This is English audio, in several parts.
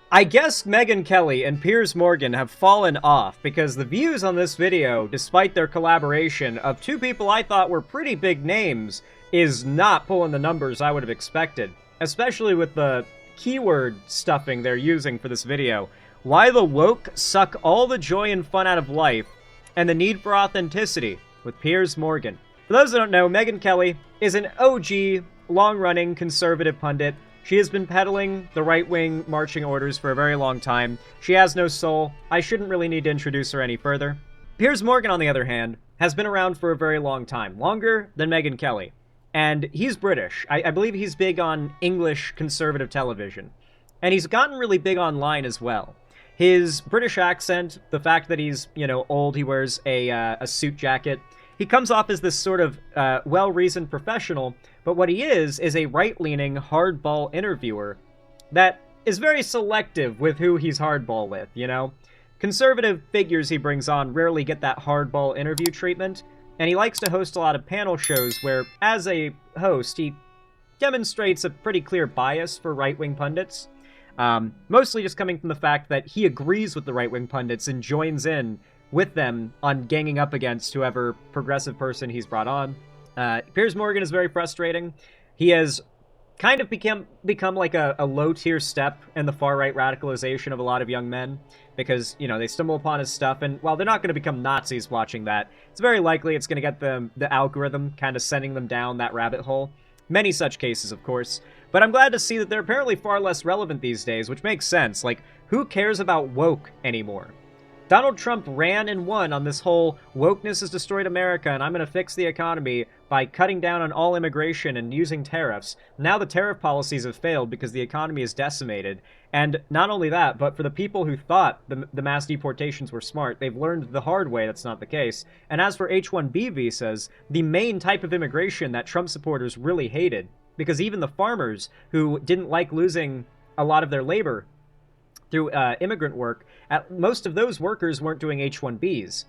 I guess Megyn Kelly and Piers Morgan have fallen off because the views on this video, despite their collaboration of two people I thought were pretty big names, is not pulling the numbers I would have expected. Especially with the keyword stuffing they're using for this video. Why the woke suck all the joy and fun out of life, and the need for authenticity with Piers Morgan. For those that don't know, Megyn Kelly is an OG, long-running conservative pundit. She has been peddling the right-wing marching orders for a very long time. She has no soul. I shouldn't really need to introduce her any further. Piers Morgan, on the other hand, has been around for a very long time, longer than Megyn Kelly. And he's British. I believe he's big on English conservative television. And he's gotten really big online as well. His British accent, the fact that he's, old, he wears a suit jacket. He comes off as this sort of well-reasoned professional, but what he is a right-leaning, hardball interviewer that is very selective with who he's hardball with, Conservative figures he brings on rarely get that hardball interview treatment, and he likes to host a lot of panel shows where, as a host, he demonstrates a pretty clear bias for right-wing pundits. Mostly just coming from the fact that he agrees with the right-wing pundits and joins in with them on ganging up against whoever progressive person he's brought on. Piers Morgan is very frustrating. He has kind of become like a low-tier step in the far-right radicalization of a lot of young men because, they stumble upon his stuff, and while they're not going to become Nazis watching that, it's very likely it's going to get the algorithm kind of sending them down that rabbit hole. Many such cases, of course. But I'm glad to see that they're apparently far less relevant these days, which makes sense. Like, who cares about woke anymore? Donald Trump ran and won on this whole wokeness has destroyed America and I'm going to fix the economy by cutting down on all immigration and using tariffs. Now the tariff policies have failed because the economy is decimated. And not only that, but for the people who thought the mass deportations were smart, they've learned the hard way that's not the case. And as for H-1B visas, the main type of immigration that Trump supporters really hated, because even the farmers who didn't like losing a lot of their labor through immigrant work, most of those workers weren't doing H-1Bs.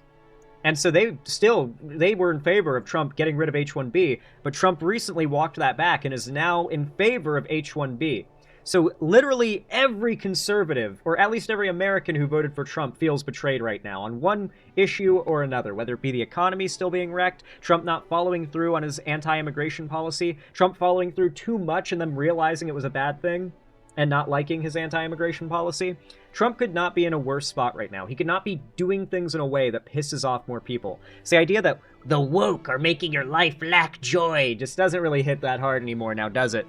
And so they were in favor of Trump getting rid of H-1B, but Trump recently walked that back and is now in favor of H-1B. So literally every conservative, or at least every American who voted for Trump, feels betrayed right now on one issue or another, whether it be the economy still being wrecked, Trump not following through on his anti-immigration policy, Trump following through too much and then realizing it was a bad thing, and not liking his anti-immigration policy. Trump could not be in a worse spot right now. He could not be doing things in a way that pisses off more people. It's the idea that the woke are making your life lack joy just doesn't really hit that hard anymore now, does it?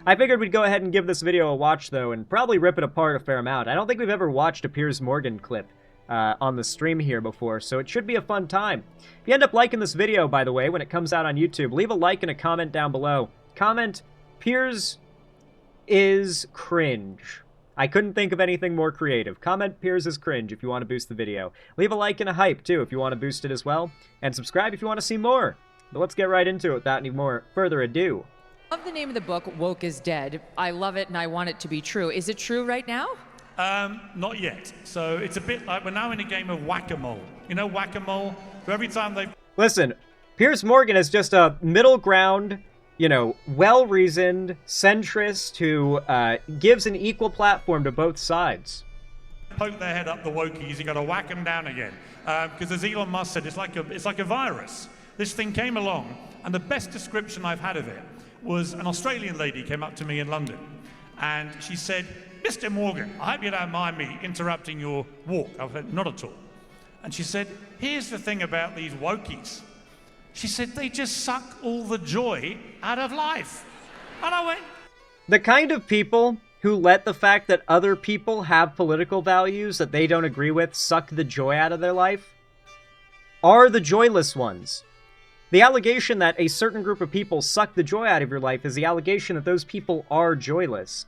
I figured we'd go ahead and give this video a watch, though, and probably rip it apart a fair amount. I don't think we've ever watched a Piers Morgan clip on the stream here before, so it should be a fun time. If you end up liking this video, by the way, when it comes out on YouTube, leave a like and a comment down below. Comment, Piers is cringe. I couldn't think of anything more creative. Comment Piers is cringe if you want to boost the video. Leave a like and a hype, too, if you want to boost it as well. And subscribe if you want to see more. But let's get right into it without any more further ado. I love the name of the book, Woke is Dead. I love it and I want it to be true. Is it true right now? Not yet. So it's a bit like we're now in a game of whack-a-mole. You know whack-a-mole? So every time they... Listen, Piers Morgan is just a middle ground, well-reasoned centrist who gives an equal platform to both sides. poke their head up the wokies, you got to whack them down again. Because as Elon Musk said, it's like a virus. This thing came along, and the best description I've had of it was an Australian lady came up to me in London, and she said, "Mr. Morgan, I hope you don't mind me interrupting your walk." I said, "Not at all." And she said, "Here's the thing about these wokies." She said, "They just suck all the joy out of life." And I went, the kind of people who let the fact that other people have political values that they don't agree with suck the joy out of their life are the joyless ones. The allegation that a certain group of people suck the joy out of your life is the allegation that those people are joyless.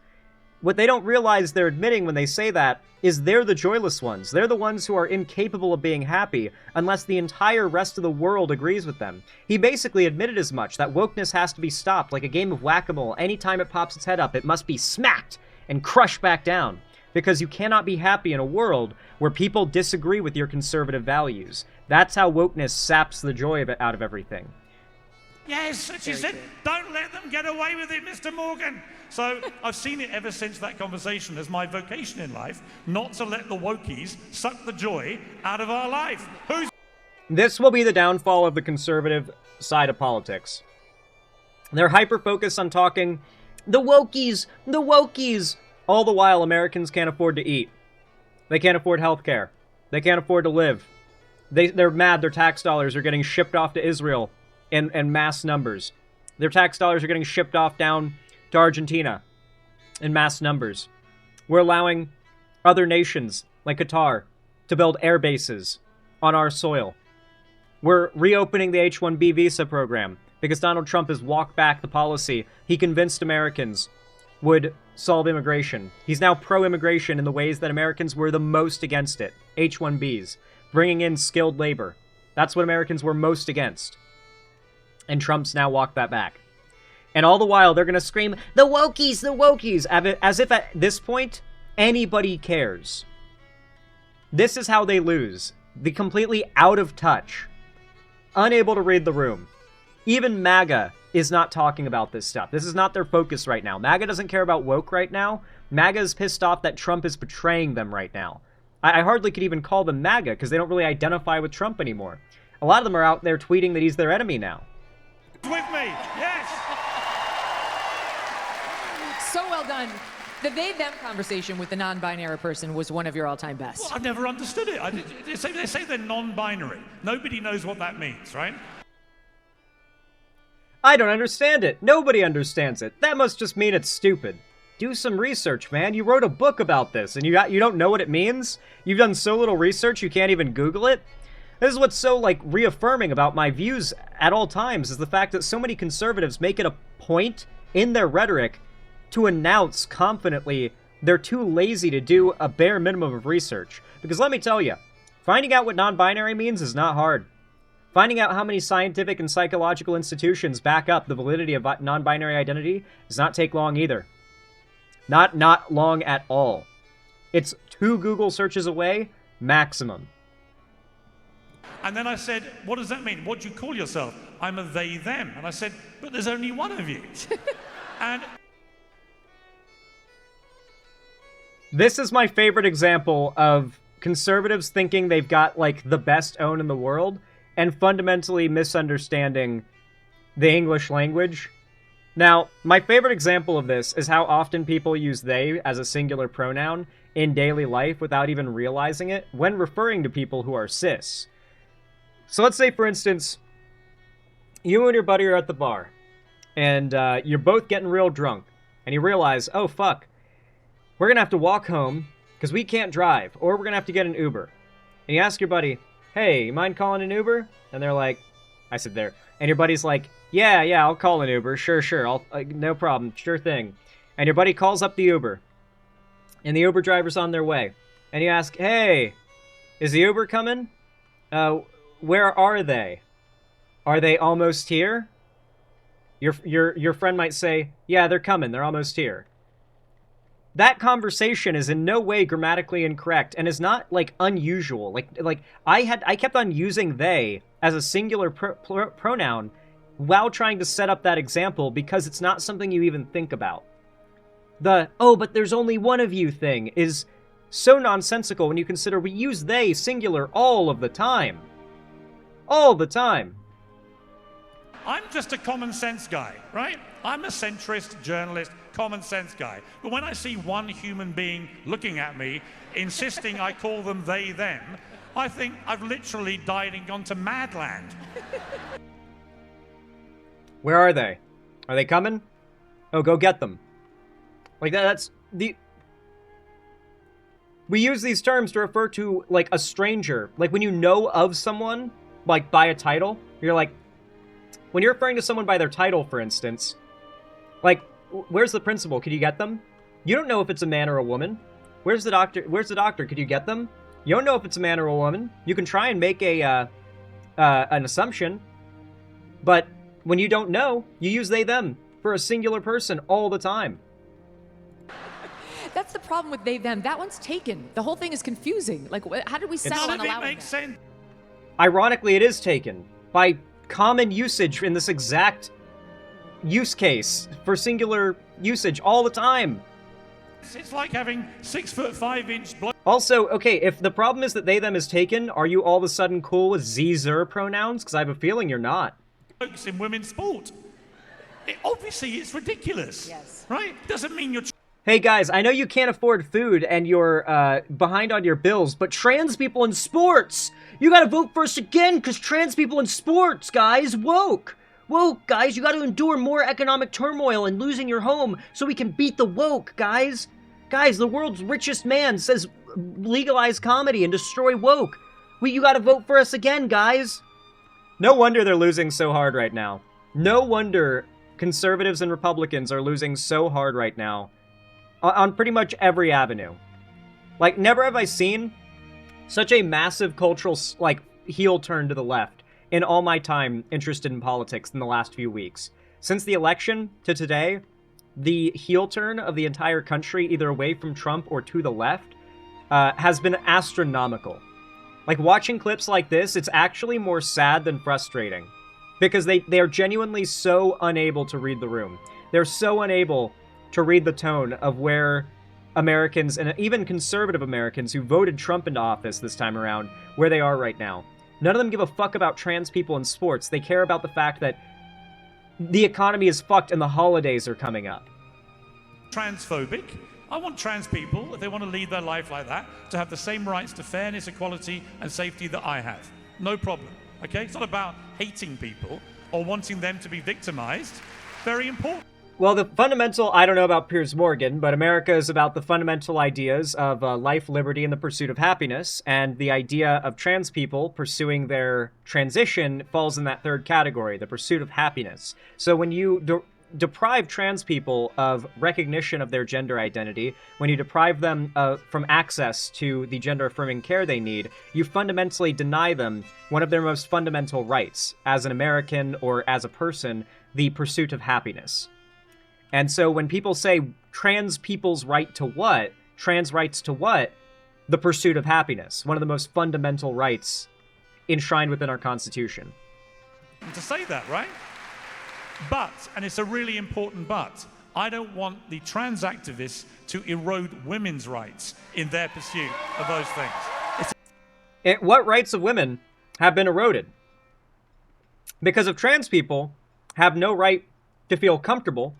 What they don't realize they're admitting when they say that is they're the joyless ones. They're the ones who are incapable of being happy unless the entire rest of the world agrees with them. He basically admitted as much, that wokeness has to be stopped like a game of whack-a-mole. Anytime it pops its head up, it must be smacked and crushed back down. Because you cannot be happy in a world where people disagree with your conservative values. That's how wokeness saps the joy out of everything. Yes, and she said, don't let them get away with it, Mr. Morgan. So I've seen it ever since that conversation as my vocation in life, not to let the wokies suck the joy out of our life. This will be the downfall of the conservative side of politics. They're hyper-focused on talking, the wokies, all the while Americans can't afford to eat. They can't afford health care. They can't afford to live. They're mad their tax dollars are getting shipped off to Israel in mass numbers. Their tax dollars are getting shipped off down to Argentina in mass numbers. We're allowing other nations, like Qatar, to build air bases on our soil. We're reopening the H-1B visa program because Donald Trump has walked back the policy he convinced Americans would solve immigration. He's now pro-immigration in the ways that Americans were the most against it. H-1Bs, bringing in skilled labor. That's what Americans were most against. And Trump's now walked that back. And all the while, they're going to scream, the wokies, as if at this point, anybody cares. This is how they lose. The completely out of touch. Unable to read the room. Even MAGA is not talking about this stuff. This is not their focus right now. MAGA doesn't care about woke right now. MAGA is pissed off that Trump is betraying them right now. I hardly could even call them MAGA because they don't really identify with Trump anymore. A lot of them are out there tweeting that he's their enemy now. With me, yes! So well done. The they-them conversation with the non-binary person was one of your all-time best. Well, I've never understood it. They say they're non-binary. Nobody knows what that means, right? I don't understand it. Nobody understands it. That must just mean it's stupid. Do some research, man. You wrote a book about this, and you don't know what it means? You've done so little research you can't even Google it? This is what's so, like, reaffirming about my views at all times, is the fact that so many conservatives make it a point in their rhetoric to announce confidently they're too lazy to do a bare minimum of research. Because let me tell you, finding out what non-binary means is not hard. Finding out how many scientific and psychological institutions back up the validity of non-binary identity does not take long either. Not long at all. It's 2 Google searches away, maximum. And then I said, what does that mean? What do you call yourself? I'm a they, them. And I said, but there's only one of you. And this is my favorite example of conservatives thinking they've got, like, the best own in the world and fundamentally misunderstanding the English language. Now, my favorite example of this is how often people use they as a singular pronoun in daily life without even realizing it when referring to people who are cis. So let's say, for instance, you and your buddy are at the bar, and you're both getting real drunk, and you realize, oh, fuck, we're going to have to walk home because we can't drive, or we're going to have to get an Uber. And you ask your buddy, hey, you mind calling an Uber? And they're like, I said there. And your buddy's like, yeah, I'll call an Uber. Sure. No problem. Sure thing. And your buddy calls up the Uber. And the Uber driver's on their way. And you ask, hey, is the Uber coming? Where are they? Are they almost here? Your friend might say, yeah, they're coming. They're almost here. That conversation is in no way grammatically incorrect and is not, like, unusual. Like I kept on using they as a singular pronoun while trying to set up that example because it's not something you even think about. The, oh, but there's only one of you thing is so nonsensical when you consider we use they singular all of the time. All the time. I'm just a common sense guy, right? I'm a centrist journalist, common sense guy. But when I see one human being looking at me, insisting I call them they, them, I think I've literally died and gone to madland. Where are they? Are they coming? Oh, go get them. Like, that's the... We use these terms to refer to, like, a stranger. Like, when you know of someone, like, by a title, you're like... When you're referring to someone by their title, for instance, like, where's the principal? Could you get them? You don't know if it's a man or a woman. Where's the doctor? Could you get them? You don't know if it's a man or a woman. You can try and make an assumption, but when you don't know, you use they, them for a singular person all the time. That's the problem with they, them. That one's taken. The whole thing is confusing. Like, how did we settle on allowing that? Makes sense. Ironically, it is taken by common usage in this exact use case for singular usage all the time. It's like having 6'5" Also, okay, if the problem is that they, them is taken, are you all of a sudden cool with ze pronouns? Because I have a feeling you're not. blokes in women's sport. Obviously, it's ridiculous. Yes. Right? Doesn't mean you're... Hey guys, I know you can't afford food and you're behind on your bills, but trans people in sports! You gotta vote for us again, because trans people in sports, guys, woke! Woke, guys, you gotta endure more economic turmoil and losing your home so we can beat the woke, guys! Guys, the world's richest man says legalize comedy and destroy woke. You gotta vote for us again, guys! No wonder they're losing so hard right now. No wonder conservatives and Republicans are losing so hard right now. On pretty much every avenue. Like, never have I seen such a massive cultural, like, heel turn to the left in all my time interested in politics in the last few weeks. Since the election to today, the heel turn of the entire country, either away from Trump or to the left, has been astronomical. Like, watching clips like this, it's actually more sad than frustrating. Because they are genuinely so unable to read the room. They're so unable to read the tone of where Americans, and even conservative Americans who voted Trump into office this time around, where they are right now. None of them give a fuck about trans people in sports. They care about the fact that the economy is fucked and the holidays are coming up. Transphobic. I want trans people, if they want to lead their life like that, to have the same rights to fairness, equality, and safety that I have. No problem. Okay? It's not about hating people or wanting them to be victimized. Very important. Well, the fundamental, I don't know about Piers Morgan, but America is about the fundamental ideas of life, liberty, and the pursuit of happiness, and the idea of trans people pursuing their transition falls in that third category, the pursuit of happiness. So when you deprive trans people of recognition of their gender identity, when you deprive them from access to the gender-affirming care they need, you fundamentally deny them one of their most fundamental rights, as an American or as a person, the pursuit of happiness. And so when people say trans people's right to what, trans rights to what, the pursuit of happiness, one of the most fundamental rights enshrined within our Constitution. To say that, right? But, and it's a really important but, I don't want the trans activists to erode women's rights in their pursuit of those things. What rights of women have been eroded? Because if trans people have no right to feel comfortable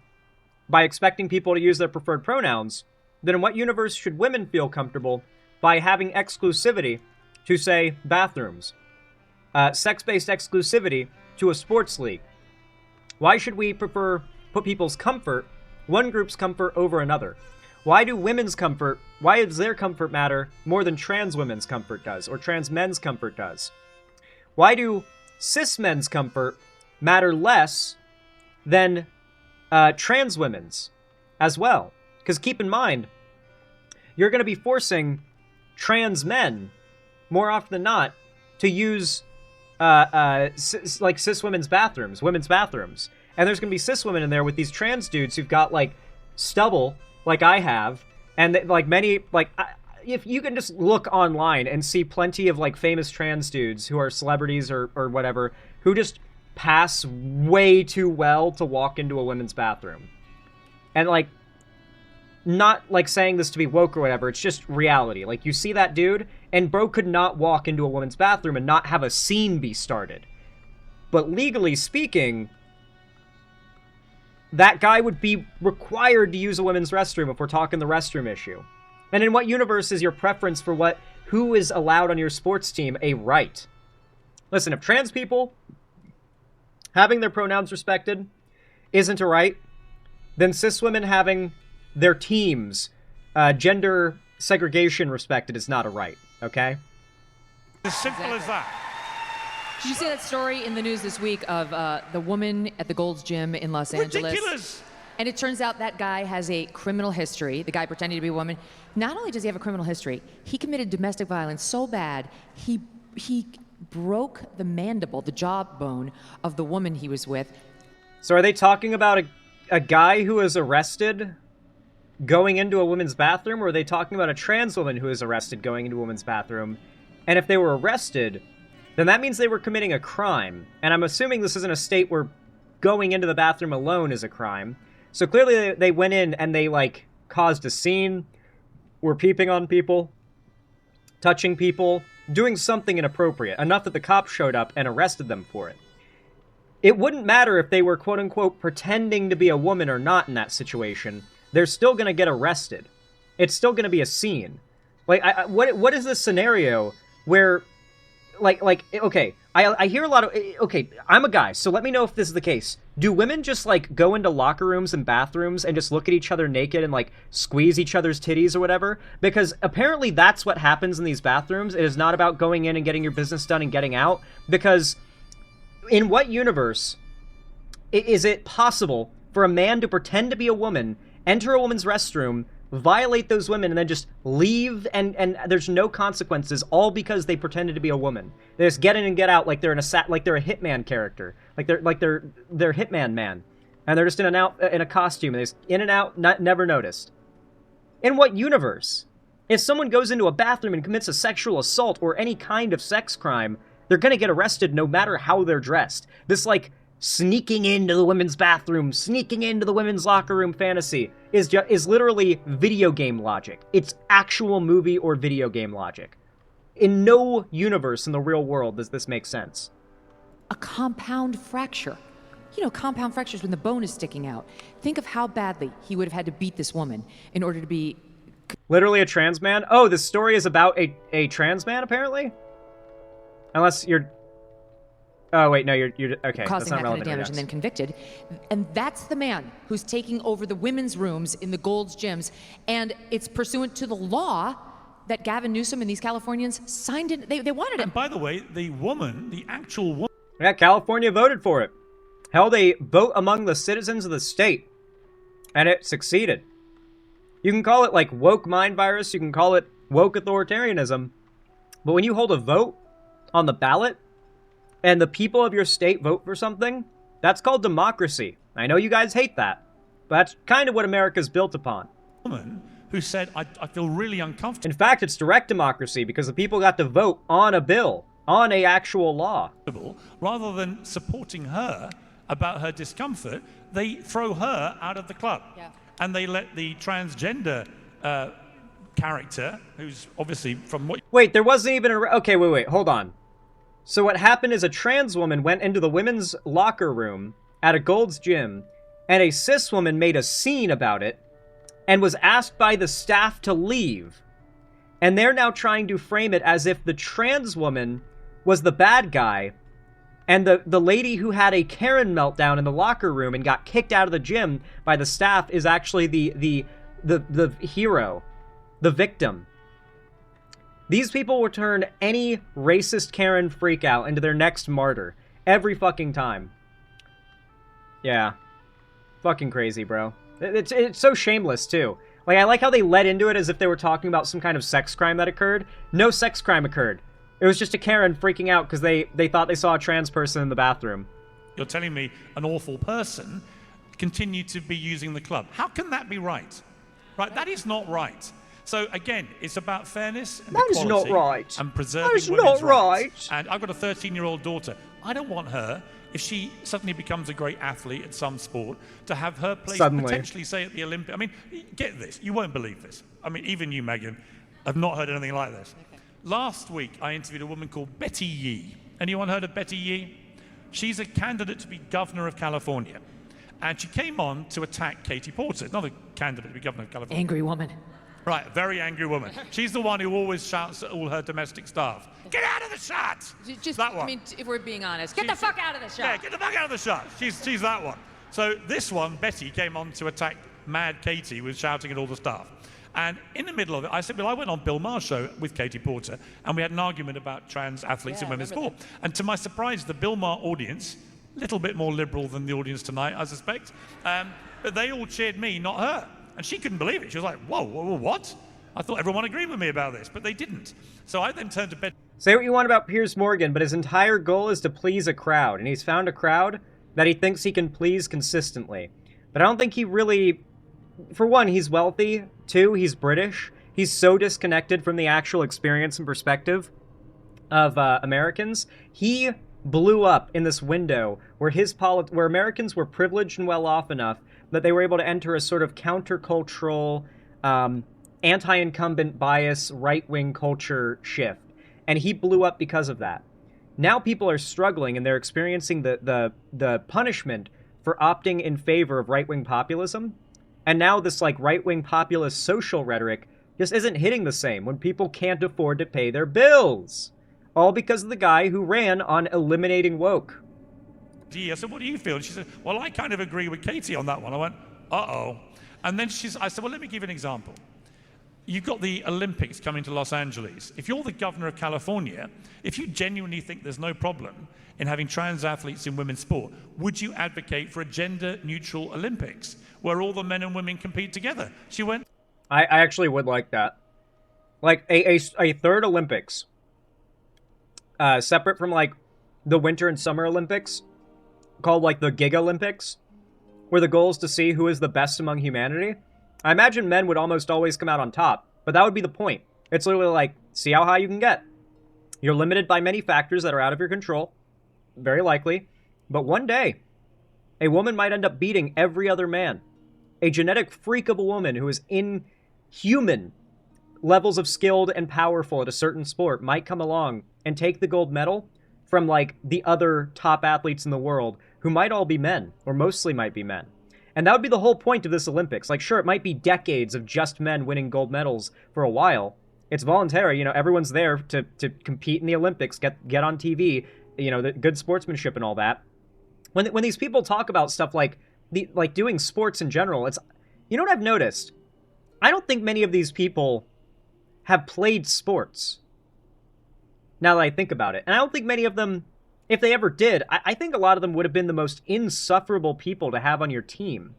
by expecting people to use their preferred pronouns, then in what universe should women feel comfortable by having exclusivity to, say, bathrooms? Sex-based exclusivity to a sports league? Why should we put people's comfort, one group's comfort, over another? Why does their comfort matter more than trans women's comfort does, or trans men's comfort does? Why do cis men's comfort matter less than trans women's as well? Because keep in mind, you're going to be forcing trans men, more often than not, to use like cis women's bathrooms, and there's going to be cis women in there with these trans dudes who've got like stubble, like I have, and if you can just look online and see plenty of like famous trans dudes who are celebrities or whatever, who just pass way too well to walk into a women's bathroom. And like, not like saying this to be woke or whatever, it's just reality. Like, you see that dude, and bro could not walk into a women's bathroom and not have a scene be started. But legally speaking, that guy would be required to use a women's restroom if we're talking the restroom issue. And in what universe is your preference for who is allowed on your sports team a right? Listen, if trans people having their pronouns respected isn't a right, then cis women having their teams' gender segregation respected is not a right, okay? As simple as that. Did you see that story in the news this week of the woman at the Gold's Gym in Los Angeles? Ridiculous! And it turns out that guy has a criminal history, the guy pretending to be a woman. Not only does he have a criminal history, he committed domestic violence so bad, he broke the mandible, the jawbone of the woman he was with. So are they talking about a guy who was arrested going into a women's bathroom, or are they talking about a trans woman who was arrested going into a women's bathroom? And if they were arrested, then that means they were committing a crime. And I'm assuming this isn't a state where going into the bathroom alone is a crime. So clearly they went in and they, like, caused a scene, were peeping on people, touching people, doing something inappropriate, enough that the cops showed up and arrested them for it. It wouldn't matter if they were, quote-unquote, pretending to be a woman or not in that situation. They're still going to get arrested. It's still going to be a scene. Like, what is this scenario where, okay, I hear a lot of, okay, I'm a guy, so let me know if this is the case. Do women just, like, go into locker rooms and bathrooms and just look at each other naked and, like, squeeze each other's titties or whatever? Because apparently that's what happens in these bathrooms. It is not about going in and getting your business done and getting out. Because in what universe is it possible for a man to pretend to be a woman, enter a woman's restroom, violate those women, and then just leave, and there's no consequences, all because they pretended to be a woman? They just get in and get out like they're like they're a hitman character, like they're Hitman man, and they're just in and out in a costume, and they just in and out, never noticed. In what universe? If someone goes into a bathroom and commits a sexual assault or any kind of sex crime, they're gonna get arrested no matter how they're dressed. This, like, sneaking into the women's bathroom, sneaking into the women's locker room fantasy is literally video game logic. It's actual movie or video game logic. In no universe in the real world does this make sense. A compound fracture. You know, compound fractures when the bone is sticking out. Think of how badly he would have had to beat this woman in order to be... Literally a trans man? Oh, this story is about a trans man, apparently? Unless you're... Oh, wait, no, you're okay, causing that's not that kind of damage yes. and then convicted. And that's the man who's taking over the women's rooms in the Gold's gyms. And it's pursuant to the law that Gavin Newsom and these Californians signed in. They wanted it. And by the way, the woman, the actual woman... Yeah, California voted for it. Held a vote among the citizens of the state. And it succeeded. You can call it, like, woke mind virus, you can call it woke authoritarianism. But when you hold a vote on the ballot, and the people of your state vote for something, that's called democracy. I know you guys hate that, but that's kind of what America's built upon. Woman who said, I feel really uncomfortable. In fact, it's direct democracy because the people got to vote on a bill, on a actual law. Rather than supporting her about her discomfort, they throw her out of the club. Yeah. And they let the transgender character, who's obviously from what... Wait, there wasn't even a... Okay, wait, hold on. So what happened is a trans woman went into the women's locker room at a Gold's Gym, and a cis woman made a scene about it, and was asked by the staff to leave. And they're now trying to frame it as if the trans woman was the bad guy, and the lady who had a Karen meltdown in the locker room and got kicked out of the gym by the staff is actually the hero, the victim. These people will turn any racist Karen freakout into their next martyr. Every fucking time. Yeah. Fucking crazy, bro. It's so shameless, too. Like, I like how they led into it as if they were talking about some kind of sex crime that occurred. No sex crime occurred. It was just a Karen freaking out because they thought they saw a trans person in the bathroom. You're telling me an awful person continued to be using the club. How can that be right? Right, that is not right. So again, it's about fairness and equality. That is not right. And preserving that is women's not right. rights. And I've got a 13-year-old daughter. I don't want her, if she suddenly becomes a great athlete at some sport, to have her place potentially, say, at the Olympics. I mean, get this. You won't believe this. I mean, even you, Megyn, have not heard anything like this. Okay. Last week, I interviewed a woman called Betty Yee. Anyone heard of Betty Yee? She's a candidate to be governor of California. And she came on to attack Katie Porter, another candidate to be governor of California. Angry woman. Right, very angry woman. She's the one who always shouts at all her domestic staff, "Get out of the shot!" Just, that one. I mean, if we're being honest, get the fuck out of the shot. Yeah, get the fuck out of the shot. She's that one. So this one, Betty, came on to attack Mad Katie with shouting at all the staff. And in the middle of it, I said, well, I went on Bill Maher's show with Katie Porter, and we had an argument about trans athletes in women's sport. And to my surprise, the Bill Maher audience, a little bit more liberal than the audience tonight, I suspect, but they all cheered me, not her. And she couldn't believe it. She was like, whoa, what? I thought everyone agreed with me about this, but they didn't. So I then turned to Betty. Say what you want about Piers Morgan, but his entire goal is to please a crowd, and he's found a crowd that he thinks he can please consistently. But I don't think he really... For one, he's wealthy. Two, he's British. He's so disconnected from the actual experience and perspective of Americans, he blew up in this window where where Americans were privileged and well off enough that they were able to enter a sort of countercultural, anti-incumbent bias, right-wing culture shift. And he blew up because of that. Now people are struggling and they're experiencing the punishment for opting in favor of right-wing populism. And now this like right-wing populist social rhetoric just isn't hitting the same when people can't afford to pay their bills. All because of the guy who ran on eliminating woke. I said, what do you feel? And she said, well, I kind of agree with Katie on that one. I went, uh-oh. And then I said, well, let me give you an example. You've got the Olympics coming to Los Angeles. If you're the governor of California, if you genuinely think there's no problem in having trans athletes in women's sport, would you advocate for a gender-neutral Olympics where all the men and women compete together? She went, I actually would like that. Like a third Olympics. Separate from like the Winter and Summer Olympics, called like the Gig Olympics, where the goal is to see who is the best among humanity. I imagine men would almost always come out on top, but that would be the point. It's literally like, see how high you can get. You're limited by many factors that are out of your control, very likely, but one day, a woman might end up beating every other man. A genetic freak of a woman who is inhuman levels of skilled and powerful at a certain sport might come along and take the gold medal from like the other top athletes in the world who might all be men, or mostly might be men. And that would be the whole point of this Olympics. Like, sure, it might be decades of just men winning gold medals for a while. It's voluntary, you know, everyone's there to compete in the Olympics, get on TV, you know, the good sportsmanship and all that. When these people talk about stuff like doing sports in general, it's, you know what I've noticed? I don't think many of these people have played sports, now that I think about it. And I don't think many of them, if they ever did, I think a lot of them would have been the most insufferable people to have on your team.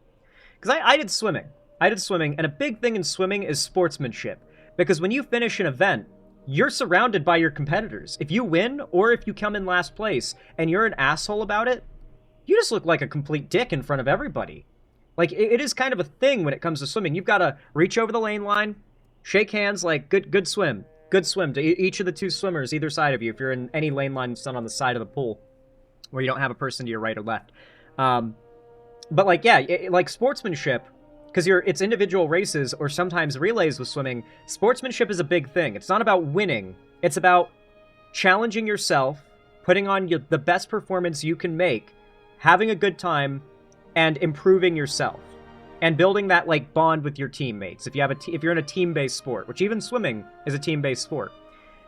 Because I did swimming. And a big thing in swimming is sportsmanship. Because when you finish an event, you're surrounded by your competitors. If you win, or if you come in last place, and you're an asshole about it, you just look like a complete dick in front of everybody. Like, it is kind of a thing when it comes to swimming. You've got to reach over the lane line, shake hands, like, good swim. Good swim to each of the two swimmers either side of you if you're in any lane line that's not on the side of the pool where you don't have a person to your right or left. But like, yeah, like sportsmanship, because it's individual races or sometimes relays with swimming, sportsmanship is a big thing. It's not about winning. It's about challenging yourself, putting on the best performance you can make, having a good time, and improving yourself. And building that like bond with your teammates. If you're in a team-based sport, which even swimming is a team-based sport.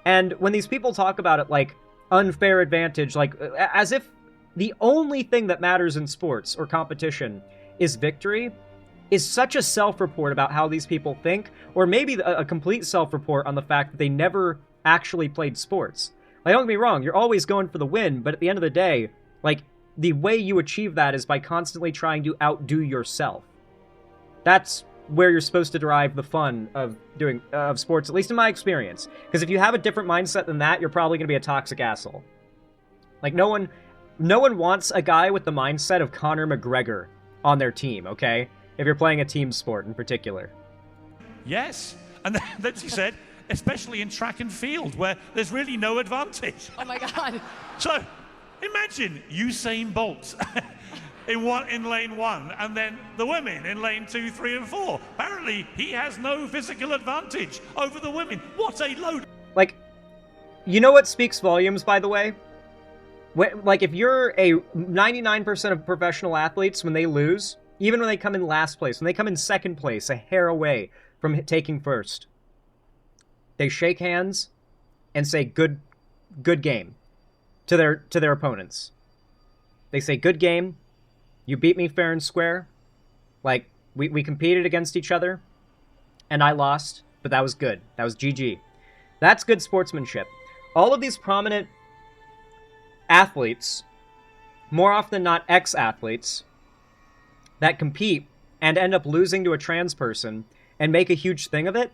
And when these people talk about it like unfair advantage, like as if the only thing that matters in sports or competition is victory, is such a self-report about how these people think, or maybe a complete self-report on the fact that they never actually played sports. Like, don't get me wrong, you're always going for the win, but at the end of the day, like, the way you achieve that is by constantly trying to outdo yourself. That's where you're supposed to derive the fun of doing sports, at least in my experience. Because if you have a different mindset than that, you're probably going to be a toxic asshole. Like, no one wants a guy with the mindset of Conor McGregor on their team, okay? If you're playing a team sport in particular. yes. And then she said, especially in track and field, where there's really no advantage. Oh my God. So, imagine Usain Bolt in lane 1, and then the women in lane 2, 3, and 4. Apparently, he has no physical advantage over the women. What a load. Like, you know what speaks volumes, by the way? Like, if you're a 99% of professional athletes, when they lose, even when they come in last place, when they come in second place, a hair away from taking first, they shake hands and say good game to their opponents. They say, good game. You beat me fair and square. Like, we competed against each other, and I lost, but that was good. That was GG. That's good sportsmanship. All of these prominent athletes, more often than not ex-athletes, that compete and end up losing to a trans person and make a huge thing of it,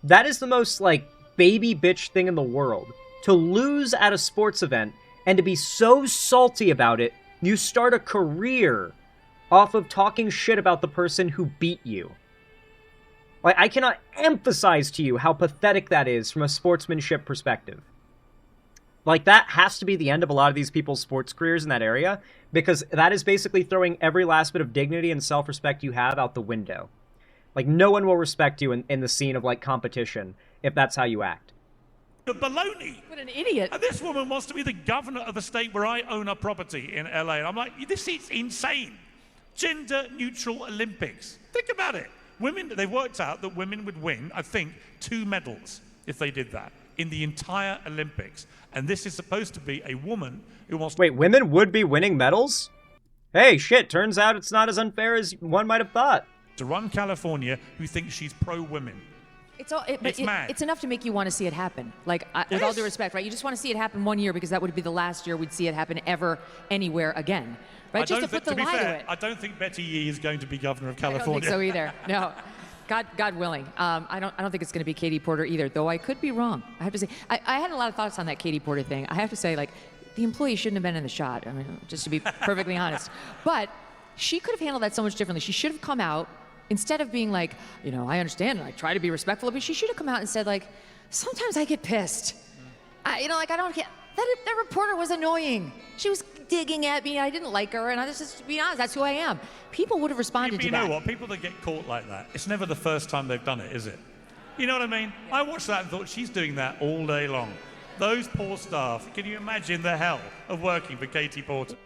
that is the most, like, baby bitch thing in the world. To lose at a sports event and to be so salty about it, you start a career off of talking shit about the person who beat you. Like, I cannot emphasize to you how pathetic that is from a sportsmanship perspective. Like, that has to be the end of a lot of these people's sports careers in that area, because that is basically throwing every last bit of dignity and self-respect you have out the window. Like, no one will respect you in the scene of, like, competition if that's how you act. Baloney. What an idiot. And this woman wants to be the governor of the state where I own a property in LA. And I'm like, this is insane. Gender-neutral Olympics. Think about it. Women, they've worked out that women would win, I think, 2 medals if they did that in the entire Olympics. And this is supposed to be a woman who wants to... Wait, women would be winning medals? Hey, shit, turns out it's not as unfair as one might have thought. To run California who thinks she's pro-women. It's mad. It's enough to make you want to see it happen. Like, with all due respect, right? You just want to see it happen one year because that would be the last year we'd see it happen ever anywhere again. Right? Just to put the lie to it. I don't think Betty Yee is going to be governor of I don't California. think so either. No. God willing. I don't think it's going to be Katie Porter either, though I could be wrong. I have to say, I had a lot of thoughts on that Katie Porter thing. I have to say, like, the employee shouldn't have been in the shot. I mean, just to be perfectly honest. But she could have handled that so much differently. She should have come out, instead of being like, you know, I understand and I try to be respectful, but she should have come out and said, like, sometimes I get pissed. I don't get... That reporter was annoying. She was digging at me. I didn't like her, and I just, to be honest, that's who I am. People would have responded to that. You know what? People that get caught like that, it's never the first time they've done it, is it? You know what I mean? I watched that and thought, she's doing that all day long. Those poor staff. Can you imagine the hell of working for Katie Porter?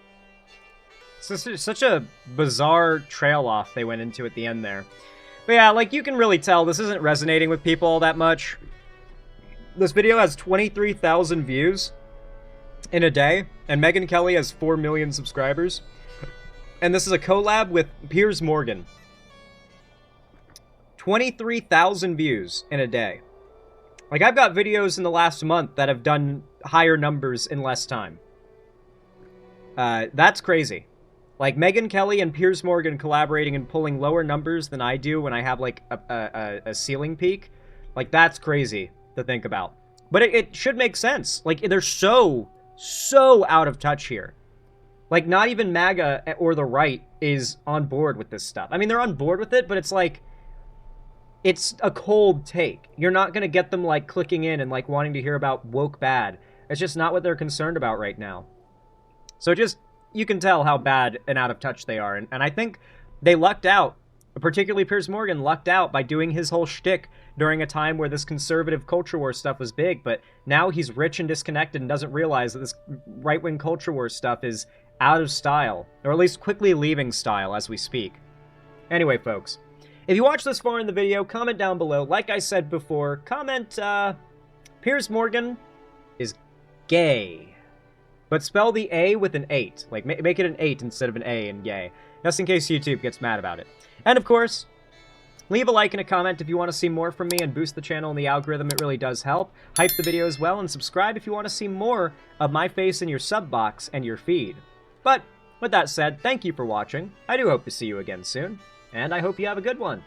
So it's such a bizarre trail off they went into at the end there. But yeah, like, you can really tell this isn't resonating with people all that much. This video has 23,000 views in a day, and Megyn Kelly has 4 million subscribers. And this is a collab with Piers Morgan. 23,000 views in a day. Like, I've got videos in the last month that have done higher numbers in less time. That's crazy. Like, Megyn Kelly and Piers Morgan collaborating and pulling lower numbers than I do when I have, like, a ceiling peak. Like, that's crazy to think about. But it should make sense. Like, they're so out of touch here. Like, not even MAGA or the right is on board with this stuff. I mean, they're on board with it, but it's like, it's a cold take. You're not going to get them, like, clicking in and, like, wanting to hear about woke bad. It's just not what they're concerned about right now. So just, you can tell how bad and out of touch they are. And I think they lucked out. Particularly Piers Morgan lucked out by doing his whole shtick during a time where this conservative culture war stuff was big, but now he's rich and disconnected and doesn't realize that this right-wing culture war stuff is out of style, or at least quickly leaving style as we speak. Anyway, folks, if you watched this far in the video, comment down below. Like I said before, comment, Piers Morgan is gay. But spell the A with an 8. Like, make it an 8 instead of an A in gay. Just in case YouTube gets mad about it. And of course, leave a like and a comment if you want to see more from me and boost the channel and the algorithm. It really does help. Hype the video as well, and subscribe if you want to see more of my face in your sub box and your feed. But with that said, thank you for watching. I do hope to see you again soon, and I hope you have a good one.